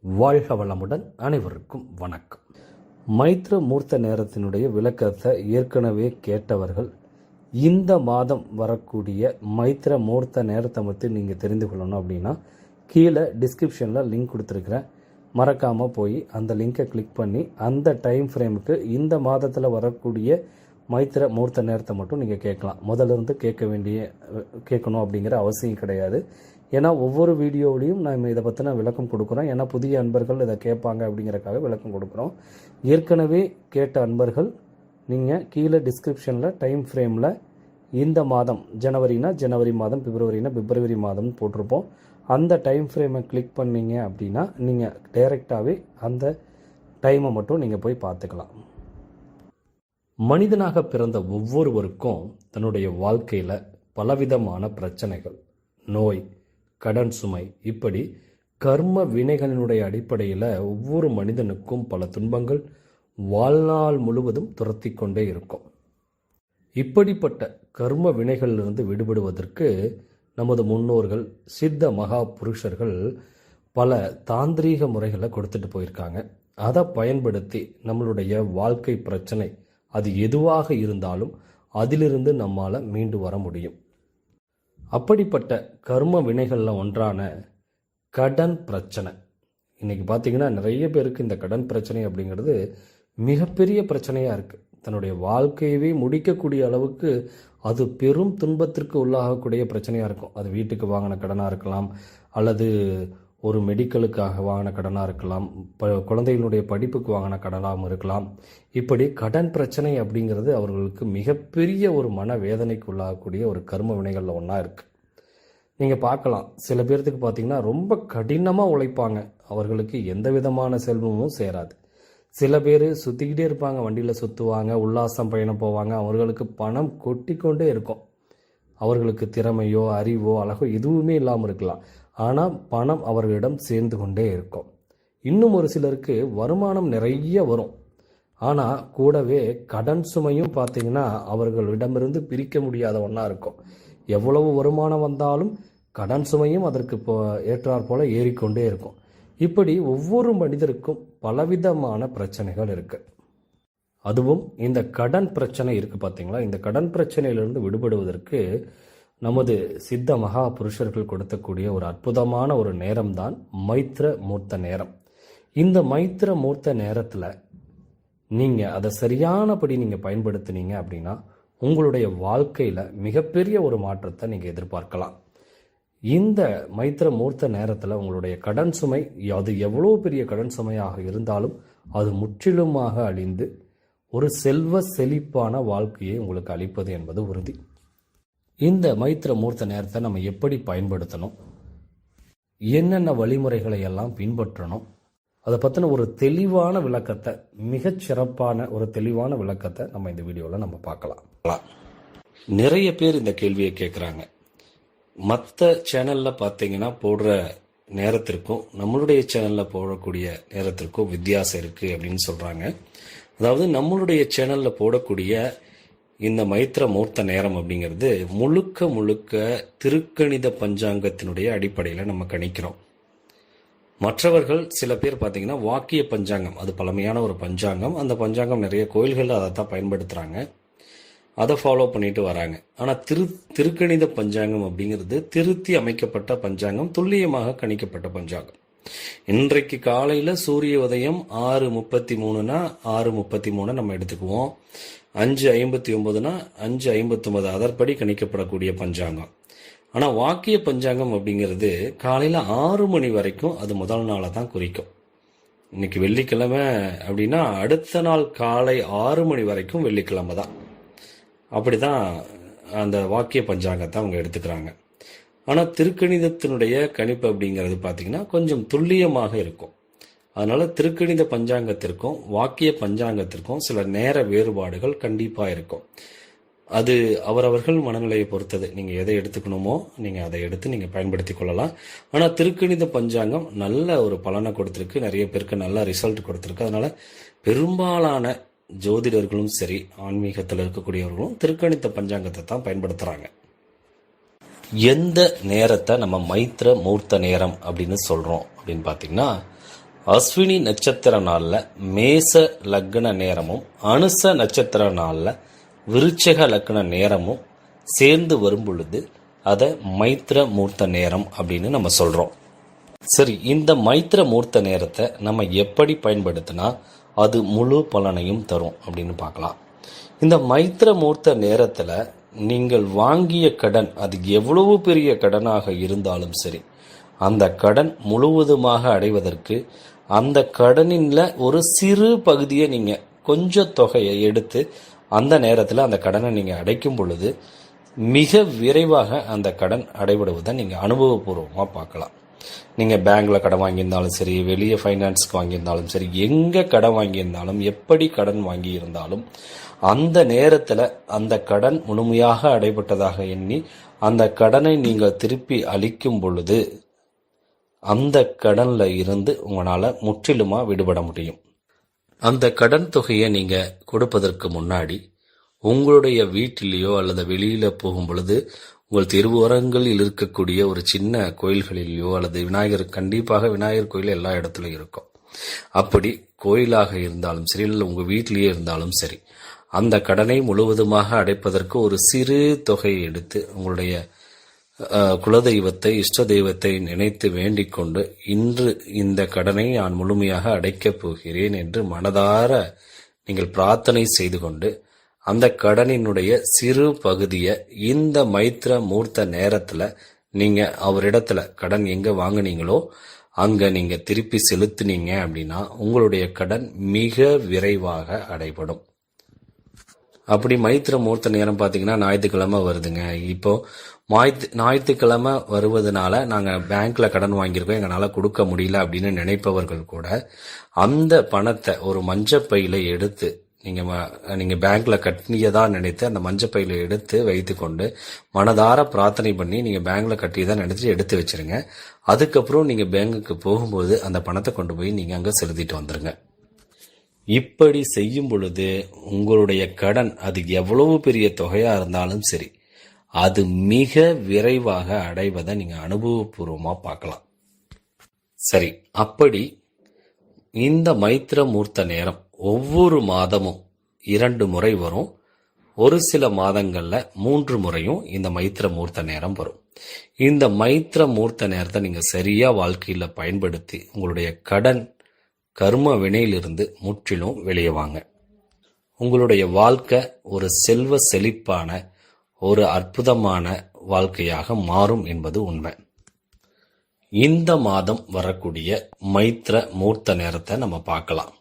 வாழ்க வளமுடன். அனைவருக்கும் வணக்கம். மைத்ர மூர்த்த நேரத்தினுடைய விளக்கத்தை ஏற்கனவே கேட்டவர்கள் இந்த மாதம் வரக்கூடிய மைத்ர மூர்த்த நேரத்தை பற்றி நீங்கள் தெரிந்து கொள்ளணும் அப்படின்னா கீழே டிஸ்கிரிப்ஷனில் லிங்க் கொடுத்துருக்குறேன். மறக்காமல் போய் அந்த லிங்கை கிளிக் பண்ணி அந்த டைம் ஃப்ரேமுக்கு இந்த மாதத்தில் வரக்கூடிய மைத்ர மூர்த்த நேரத்தை மட்டும் நீங்கள் கேட்கலாம். முதல்ல இருந்து கேட்கணும் அப்படிங்கிற அவசியம் கிடையாது. ஏன்னா ஒவ்வொரு வீடியோவிலையும் நான் இதை பற்றின விளக்கம் கொடுக்குறோம். ஏன்னா புதிய அன்பர்கள் இதை கேட்பாங்க அப்படிங்கிறக்காக விளக்கம் கொடுக்குறோம். ஏற்கனவே கேட்ட அன்பர்கள் நீங்கள் கீழே டிஸ்கிரிப்ஷனில் டைம் ஃப்ரேமில் இந்த மாதம் ஜனவரினா ஜனவரி மாதம், பிப்ரவரினா பிப்ரவரி மாதம் போட்டிருப்போம். அந்த டைம் ஃப்ரேமை கிளிக் பண்ணிங்க அப்படின்னா நீங்கள் டைரெக்டாகவே அந்த டைமை மட்டும் நீங்கள் போய் பார்த்துக்கலாம். மனிதனாக பிறந்த ஒவ்வொருவருக்கும் தன்னுடைய வாழ்க்கையில் பலவிதமான பிரச்சனைகள், நோய், கடன் சுமை, இப்படி கர்ம வினைகளினுடைய அடிப்படையில் ஒவ்வொரு மனிதனுக்கும் பல துன்பங்கள் வாழ்நாள் முழுவதும் துரத்தி கொண்டே இருக்கும். இப்படிப்பட்ட கர்ம வினைகளிலிருந்து விடுபடுவதற்கு நமது முன்னோர்கள், சித்த மகா புருஷர்கள் பல தாந்திரீக முறைகளை கொடுத்துட்டு போயிருக்காங்க. அதை பயன்படுத்தி நம்மளுடைய வாழ்க்கை பிரச்சனை அது எதுவாக இருந்தாலும் அதிலிருந்து நம்மால் மீண்டு வர முடியும். அப்படிப்பட்ட கர்ம வினைகளில் ஒன்றான கடன் பிரச்சனை. இன்றைக்கி பார்த்திங்கன்னா நிறைய பேருக்கு இந்த கடன் பிரச்சனை அப்படிங்கிறது மிகப்பெரிய பிரச்சனையாக இருக்குது. தன்னுடைய வாழ்க்கையவே முடிக்கக்கூடிய அளவுக்கு அது பெரும் துன்பத்திற்கு உள்ளாகக்கூடிய பிரச்சனையாக இருக்கும். அது வீட்டுக்கு வாங்கின கடனாக இருக்கலாம், அல்லது ஒரு மெடிக்கலுக்காக வாங்கின கடனாக இருக்கலாம், குழந்தைகளுடைய படிப்புக்கு வாங்கின கடனாகவும் இருக்கலாம். இப்படி கடன் பிரச்சனை அப்படிங்கிறது அவர்களுக்கு மிகப்பெரிய ஒரு மன வேதனைக்கு உள்ளாகக்கூடிய ஒரு கர்ம வினைகளில் ஒன்றா இருக்குது. நீங்கள் பார்க்கலாம், சில பேர்த்துக்கு பார்த்திங்கன்னா ரொம்ப கடினமாக உழைப்பாங்க, அவர்களுக்கு எந்த விதமான செல்வமும் சேராது. சில பேர் சுற்றிக்கிட்டே இருப்பாங்க, வண்டியில் சுற்றுவாங்க, உல்லாசம் பயணம் போவாங்க, அவர்களுக்கு பணம் கொட்டி கொண்டே இருக்கும். அவர்களுக்கு திறமையோ அறிவோ அழகோ எதுவுமே இல்லாமல் இருக்கலாம், ஆனால் பணம் அவர்களிடம் சேர்ந்து கொண்டே இருக்கும். இன்னும் ஒரு சிலருக்கு வருமானம் நிறைய வரும், ஆனால் கூடவே கடன் சுமையும் பார்த்திங்கன்னா அவர்களிடமிருந்து பிரிக்க முடியாத ஒன்றா இருக்கும். எவ்வளவு வருமானம் வந்தாலும் கடன் சுமையும் அதற்கு ஏற்றாற் போல ஏறிக்கொண்டே இருக்கும். இப்படி ஒவ்வொரு மனிதருக்கும் பலவிதமான பிரச்சனைகள் இருக்குது. அதுவும் இந்த கடன் பிரச்சனை இருக்குது பார்த்தீங்களா, இந்த கடன் பிரச்சனையிலிருந்து விடுபடுவதற்கு நமது சித்த மகா புருஷர்கள் கொடுத்தக்கூடிய ஒரு அற்புதமான ஒரு நேரம்தான் மைத்ர மூர்த்த நேரம். இந்த மைத்ர மூர்த்த நேரத்தில் நீங்கள் அதை சரியானபடி நீங்கள் பயன்படுத்தினீங்க அப்படின்னா உங்களுடைய வாழ்க்கையில் மிகப்பெரிய ஒரு மாற்றத்தை நீங்கள் எதிர்பார்க்கலாம். இந்த மைத்ர மூர்த்த நேரத்தில் உங்களுடைய கடன் சுமை, அது எவ்வளோ பெரிய கடன் சுமையாக இருந்தாலும் அது முற்றிலுமாக அழிந்து ஒரு செல்வ செழிப்பான வாழ்க்கையை உங்களுக்கு அளிப்பது என்பது உறுதி. இந்த மைத்ர மூர்த்த நேரத்தை நம்ம எப்படி பயன்படுத்தணும், என்னென்ன வழிமுறைகளை எல்லாம் பின்பற்றணும், அதை பற்றின ஒரு தெளிவான விளக்கத்தை, மிகச் சிறப்பான ஒரு தெளிவான விளக்கத்தை நம்ம இந்த வீடியோவில் நம்ம பார்க்கலாம். நிறைய பேர் இந்த கேள்வியை கேட்குறாங்க. மற்ற சேனலில் பார்த்தீங்கன்னா போடுற நேரத்திற்கும் நம்மளுடைய சேனலில் போடக்கூடிய நேரத்திற்கும் வித்தியாசம் இருக்குது அப்படின்னு சொல்கிறாங்க. அதாவது நம்மளுடைய சேனலில் போடக்கூடிய இந்த மைத்ர மூர்த்த நேரம் அப்படிங்கிறது முழுக்க முழுக்க திருக்கணித பஞ்சாங்கத்தினுடைய அடிப்படையில் நம்ம கணிக்கிறோம். மற்றவர்கள் சில பேர் பார்த்தீங்கன்னா வாக்கிய பஞ்சாங்கம், அது பழமையான ஒரு பஞ்சாங்கம், அந்த பஞ்சாங்கம் நிறைய கோயில்களில் அதை தான் பயன்படுத்துகிறாங்க, அதை ஃபாலோ பண்ணிட்டு வராங்க. ஆனால் திருக்கணித பஞ்சாங்கம் அப்படிங்கிறது திருத்தி அமைக்கப்பட்ட பஞ்சாங்கம், துல்லியமாக கணிக்கப்பட்ட பஞ்சாங்கம். இன்றைக்கு காலையில் சூரிய உதயம் 6:33னா 6:33 நம்ம எடுத்துக்குவோம், 5:59னா 5:59 அதற்படி கணிக்கப்படக்கூடிய பஞ்சாங்கம். ஆனால் வாக்கிய பஞ்சாங்கம் அப்படிங்கிறது காலையில் 6 மணி வரைக்கும் அது முதல் நாளை தான் குறிக்கும். இன்னைக்கு வெள்ளிக்கிழமை அப்படின்னா அடுத்த நாள் காலை 6 மணி வரைக்கும் வெள்ளிக்கிழமை தான். அப்படி தான் அந்த வாக்கிய பஞ்சாங்கத்தை அவங்க எடுத்துக்கிறாங்க. ஆனால் திருக்கணிதத்தினுடைய கணிப்பு அப்படிங்கிறது பார்த்திங்கன்னா கொஞ்சம் துல்லியமாக இருக்கும். அதனால் திருக்கணித பஞ்சாங்கத்திற்கும் வாக்கிய பஞ்சாங்கத்திற்கும் சில நேர வேறுபாடுகள் கண்டிப்பாக இருக்கும். அது அவரவர்கள் மனநிலையை பொறுத்தது. நீங்கள் எதை எடுத்துக்கணுமோ நீங்கள் அதை எடுத்து நீங்கள் பயன்படுத்தி கொள்ளலாம். ஆனால் திருக்கணித பஞ்சாங்கம் நல்ல ஒரு பலனை கொடுத்துருக்கு, நிறைய பேருக்கு நல்ல ரிசல்ட் கொடுத்துருக்கு. அதனால் பெரும்பாலான ஜோதிடர்களும் சரி, ஆன்மீகத்தில் இருக்கக்கூடியவர்களும் திருக்கணித பஞ்சாங்கத்தை தான் பயன்படுத்துகிறாங்க. எந்த நேரத்தை நம்ம மைத்ர மூர்த்த நேரம் அப்படின்னு சொல்கிறோம் அப்படின்னு பார்த்தீங்கன்னா, அஸ்வினி நட்சத்திர நாளில் மேச லக்ன நேரமும் அனுச நட்சத்திர நாளில் விருச்சக லக்ன நேரமும் சேர்ந்து வரும் பொழுது அதை மைத்திர மூர்த்த நேரம் அப்படின்னு நம்ம சொல்கிறோம். சரி, இந்த மைத்திர மூர்த்த நேரத்தை நம்ம எப்படி பயன்படுத்தினா அது முழு பலனையும் தரும் அப்படின்னு பார்க்கலாம். இந்த மைத்திர மூர்த்த நேரத்தில் நீங்கள் வாங்கிய கடன் அது எவ்வளவு பெரிய கடனாக இருந்தாலும் சரி, அந்த கடன் முழுவதுமாக அடைவதற்கு அந்த கடனில் ஒரு சிறு பகுதியை நீங்கள் கொஞ்சம் தொகையை எடுத்து அந்த நேரத்தில் அந்த கடனை நீங்கள் அடைக்கும் பொழுது மிக விரைவாக அந்த கடன் அடைபடுவதை நீங்கள் அனுபவபூர்வமாக பார்க்கலாம். நீங்கள் பேங்க்கில் கடன் வாங்கியிருந்தாலும் சரி, வெளியே ஃபைனான்ஸுக்கு வாங்கியிருந்தாலும் சரி, எங்கே கடன் வாங்கியிருந்தாலும், எப்படி கடன் வாங்கியிருந்தாலும் அந்த நேரத்தில் அந்த கடன் முழுமையாக அடைபட்டதாக எண்ணி அந்த கடனை நீங்கள் திருப்பி அளிக்கும் பொழுது அந்த கடனில் இருந்து உங்களால் முற்றிலுமாக விடுபட முடியும். அந்த கடன் தொகையை நீங்கள் கொடுப்பதற்கு முன்னாடி உங்களுடைய வீட்டிலேயோ அல்லது வெளியில் போகும் பொழுது உங்கள் தெருவோரங்களில் இருக்கக்கூடிய ஒரு சின்ன கோயில்களிலேயோ அல்லது கண்டிப்பாக விநாயகர் கோயில் எல்லா இடத்துலையும் இருக்கும். அப்படி கோயிலாக இருந்தாலும் சரி, இல்லை உங்கள் வீட்டிலேயே இருந்தாலும் சரி, அந்த கடனை முழுவதுமாக அடைப்பதற்கு ஒரு சிறு தொகையை எடுத்து உங்களுடைய குலதெய்வத்தை, இஷ்ட தெய்வத்தை நினைத்து வேண்டிக் கொண்டு இன்று இந்த கடனை நான் முழுமையாக அடைக்கப் போகிறேன் என்று மனதார நீங்கள் பிரார்த்தனை செய்து கொண்டு அந்த கடனினுடைய சிறு பகுதியை இந்த மைத்திர மூர்த்த நேரத்தில் நீங்கள் அவரிடத்துல கடன் எங்கே வாங்கினீங்களோ அங்கே நீங்கள் திருப்பி செலுத்தினீங்க அப்படின்னா உங்களுடைய கடன் மிக விரைவாக அடைபடும். அப்படி மைத்திர மூர்த்த நேரம் பார்த்தீங்கன்னா ஞாயிற்றுக்கிழமை வருதுங்க. இப்போது ஞாயிற்றுக்கிழமை வருவதனால நாங்கள் பேங்க்கில் கடன் வாங்கியிருக்கோம், எங்களால் கொடுக்க முடியல அப்படின்னு நினைப்பவர்கள் கூட அந்த பணத்தை ஒரு மஞ்சப்பையில் எடுத்து நீங்கள் பேங்க்கில் கட்டியதா நினைத்து அந்த மஞ்சப்பையில் எடுத்து வைத்து கொண்டு மனதார பிரார்த்தனை பண்ணி நீங்கள் பேங்க்கில் கட்டியதான் நினைச்சு எடுத்து வச்சிருங்க. அதுக்கப்புறம் நீங்கள் பேங்குக்கு போகும்போது அந்த பணத்தை கொண்டு போய் நீங்கள் அங்கே செலுத்திட்டு வந்துடுங்க. இப்படி செய்யும் பொழுது உங்களுடைய கடன் அது எவ்வளவு பெரிய தொகையாக இருந்தாலும் சரி, அது மிக விரைவாக அடைவதை நீங்கள் அனுபவபூர்வமாக பார்க்கலாம். சரி, அப்படி இந்த மைத்திர மூர்த்த நேரம் ஒவ்வொரு மாதமும் 2 முறை வரும். ஒரு சில மாதங்களில் 3 முறையும் இந்த மைத்திர மூர்த்த நேரம் வரும். இந்த மைத்திர மூர்த்த நேரத்தை நீங்கள் சரியாக வாழ்க்கையில் பயன்படுத்தி உங்களுடைய கடன் கர்ம வினையிலிருந்து முற்றிலும் வெளியே வாங்க. உங்களுடைய வாழ்க்கை ஒரு செல்வ செழிப்பான ஒரு அற்புதமான வாழ்க்கையாக மாறும் என்பது உண்மை. இந்த மாதம் வரக்கூடிய மைத்திர மூர்த்த நேரத்தை நம்ம பார்க்கலாம்.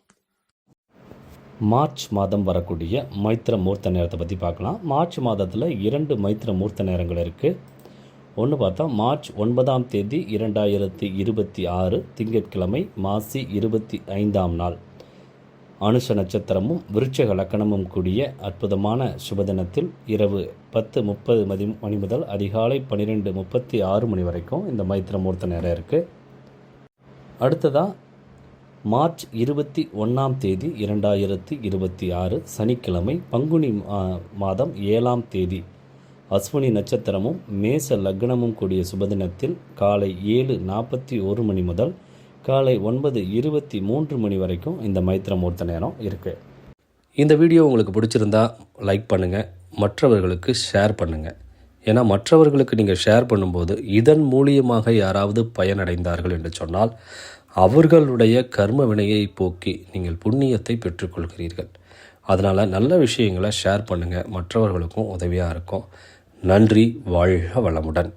மார்ச் மாதம் வரக்கூடிய மைத்திர மூர்த்த நேரத்தை பற்றி பார்க்கலாம். மார்ச் மாதத்தில் 2 மைத்திர மூர்த்த நேரங்கள் இருக்குது. ஒன்று பார்த்தா மார்ச் 9ஆம் தேதி 2026 திங்கட்கிழமை மாசி 25ஆம் நாள் அனுஷ நட்சத்திரமும் விருச்சக லக்கணமும் கூடிய அற்புதமான சுபதினத்தில் இரவு 10:30 மணி முதல் அதிகாலை 12:36 மணி வரைக்கும் இந்த மைத்திர மூர்த்த நேரம் இருக்குது. அடுத்ததாக மார்ச் 21ஆம் தேதி 2026 சனிக்கிழமை பங்குனி மாதம் 7ஆம் தேதி அஸ்வினி நட்சத்திரமும் மேச லக்னமும் கூடிய சுபதினத்தில் காலை 7:41 மணி முதல் காலை 9:23 மணி வரைக்கும் இந்த மைத்திர மூர்த்த நேரம் இருக்குது. இந்த வீடியோ உங்களுக்கு பிடிச்சிருந்தா லைக் பண்ணுங்கள், மற்றவர்களுக்கு ஷேர் பண்ணுங்கள். ஏன்னா மற்றவர்களுக்கு நீங்கள் ஷேர் பண்ணும்போது இதன் மூலியமாக யாராவது பயனடைந்தார்கள் என்று சொன்னால் அவர்களுடைய கர்ம வினையை போக்கி நீங்கள் புண்ணியத்தை பெற்றுக்கொள்கிறீர்கள். அதனால் நல்ல விஷயங்களை ஷேர் பண்ணுங்கள், மற்றவர்களுக்கும் உதவியாக இருக்கும். நன்றி. வாழ்க வளமுடன்.